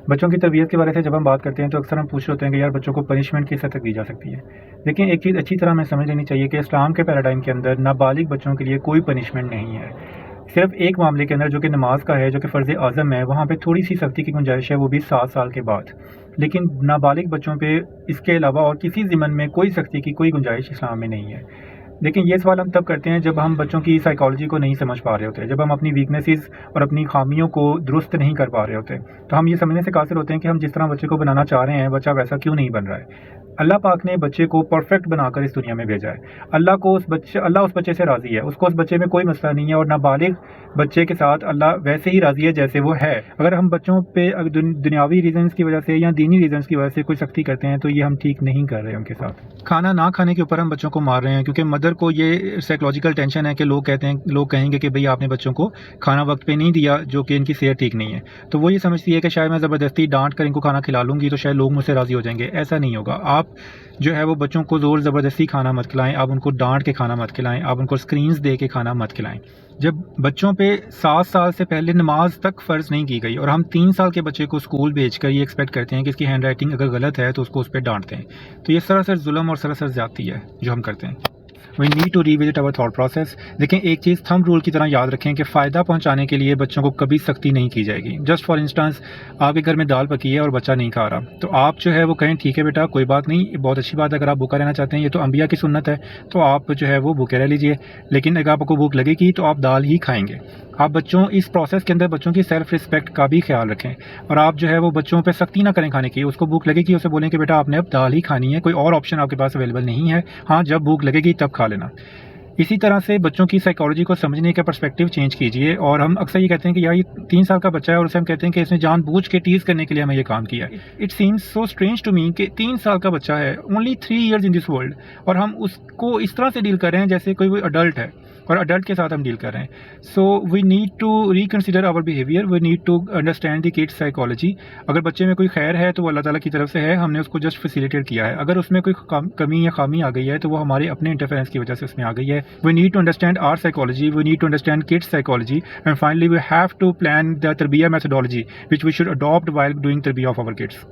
بچوں کی تربیت کے بارے سے جب ہم بات کرتے ہیں تو اکثر ہم پوچھ رہے ہوتے ہیں کہ یار بچوں کو پنشمنٹ کس حد تک دی جا سکتی ہے. لیکن ایک چیز اچھی طرح ہمیں سمجھ لینی چاہیے کہ اسلام کے پیراڈائم کے اندر نابالغ بچوں کے لیے کوئی پنشمنٹ نہیں ہے. صرف ایک معاملے کے اندر جو کہ نماز کا ہے، جو کہ فرض اعظم ہے، وہاں پہ تھوڑی سی سختی کی گنجائش ہے، وہ بھی 7 سال کے بعد. لیکن نابالغ بچوں پہ اس کے علاوہ اور کسی ضمن میں کوئی سختی کی کوئی گنجائش اسلام میں نہیں ہے. لیکن یہ سوال ہم تب کرتے ہیں جب ہم بچوں کی سائیکالوجی کو نہیں سمجھ پا رہے ہوتے، جب ہم اپنی ویکنیسز اور اپنی خامیوں کو درست نہیں کر پا رہے ہوتے. تو ہم یہ سمجھنے سے قاصر ہوتے ہیں کہ ہم جس طرح بچے کو بنانا چاہ رہے ہیں بچہ ویسا کیوں نہیں بن رہا ہے. اللہ پاک نے بچے کو پرفیکٹ بنا کر اس دنیا میں بھیجا ہے. اللہ اس بچے سے راضی ہے، اس کو اس بچے میں کوئی مسئلہ نہیں ہے، اور نابالغ بچے کے ساتھ اللہ ویسے ہی راضی ہے جیسے وہ ہے. اگر ہم بچوں پہ دنیاوی ریزنز کی وجہ سے یا دینی ریزنز کی وجہ سے کوئی سختی کرتے ہیں تو یہ ہم ٹھیک نہیں کر رہے ان کے ساتھ. کھانا نہ کھانے کے اوپر ہم بچوں کو مار رہے ہیں کیونکہ مدر کو یہ سائیکولوجیکل ٹینشن ہے کہ لوگ کہیں گے کہ بھئی آپ نے بچوں کو کھانا وقت پہ نہیں دیا، جو کہ ان کی صحت ٹھیک نہیں ہے. تو وہ یہ سمجھتی ہے کہ شاید میں زبردستی ڈانٹ کر ان کو کھانا کھلا لوں گی تو شاید لوگ مجھ سے راضی ہو جائیں گے. ایسا نہیں ہوگا. آپ جو ہے وہ بچوں کو زور زبردستی کھانا مت کھلائیں، آپ ان کو ڈانٹ کے کھانا مت کھلائیں، آپ ان کو اسکرینز دے کے کھانا مت کھلائیں. جب بچوں پہ 7 سال سے پہلے نماز تک فرض نہیں کی گئی اور ہم 3 سال کے بچے کو اسکول بھیج کر یہ ایکسپیکٹ کرتے ہیں کہ اس کی ہینڈ رائٹنگ اگر غلط ہے تو اس کو اس پہ ڈانٹتے ہیں، تو یہ سراسر ظلم اور سراسر زیادتی ہے جو ہم کرتے ہیں. We need to revisit our thought process. دیکھیں ایک چیز تھمب رول کی طرح یاد رکھیں کہ فائدہ پہنچانے کے لیے بچوں کو کبھی سختی نہیں کی جائے گی. جسٹ فار انسٹانس آپ کے گھر میں دال پکی ہے اور بچہ نہیں کھا رہا تو آپ جو ہے وہ کہیں ٹھیک ہے بیٹا کوئی بات نہیں، بہت اچھی بات ہے، اگر آپ بھوکا رہنا چاہتے ہیں یہ تو انبیاء کی سنت ہے تو آپ جو ہے وہ بھوکے رہ لیجئے، لیکن اگر آپ کو بھوک لگے گی تو آپ دال ہی کھائیں گے. آپ بچوں اس پروسیس کے اندر بچوں کی سیلف رسپیکٹ کا بھی خیال رکھیں، اور آپ جو ہے وہ بچوں پہ سختی نہ کریں کھانے کی. اس کو بھوک لگے گی اسے بولیں کہ بیٹا آپ نے اب دال ہی کھانی ہے، کوئی اور آپشن آپ کے پاس اویلیبل نہیں ہے، ہاں جب بھوک لگے گی تب کھا لینا. اسی طرح سے بچوں کی سائیکالوجی کو سمجھنے کا پرسپیکٹیو چینج کیجئے. اور ہم اکثر یہ کہتے ہیں کہ یار یہ 3 سال کا بچہ ہے اور اسے ہم کہتے ہیں کہ اس نے جان بوجھ کے ٹیز کرنے کے لیے ہمیں یہ کام کیا. It seems so strange to me کہ 3 سال کا بچہ ہے، only 3 years in this world, اور ہم اس کو اس طرح سے ڈیل کر رہے ہیں جیسے کوئی اڈلٹ ہے، اور اڈلٹ کے ساتھ ہم ڈیل کر رہے ہیں. So we need to reconsider our behaviour, we need to understand the kids psychology. اگر بچے میں کوئی خیر ہے تو وہ اللہ تعالیٰ کی طرف سے ہے، ہم نے اس کو جسٹ فیسیلیٹیٹ کیا ہے. اگر اس میں کوئی کمی یا خامی آ گئی ہے تو وہ ہمارے اپنے انٹرفیرنس کی وجہ سے اس میں آ گئی ہے. We need to understand our psychology, we need to understand kids psychology, and finally we have to plan the tarbiyah methodology which we should adopt while doing tarbiyah of our kids.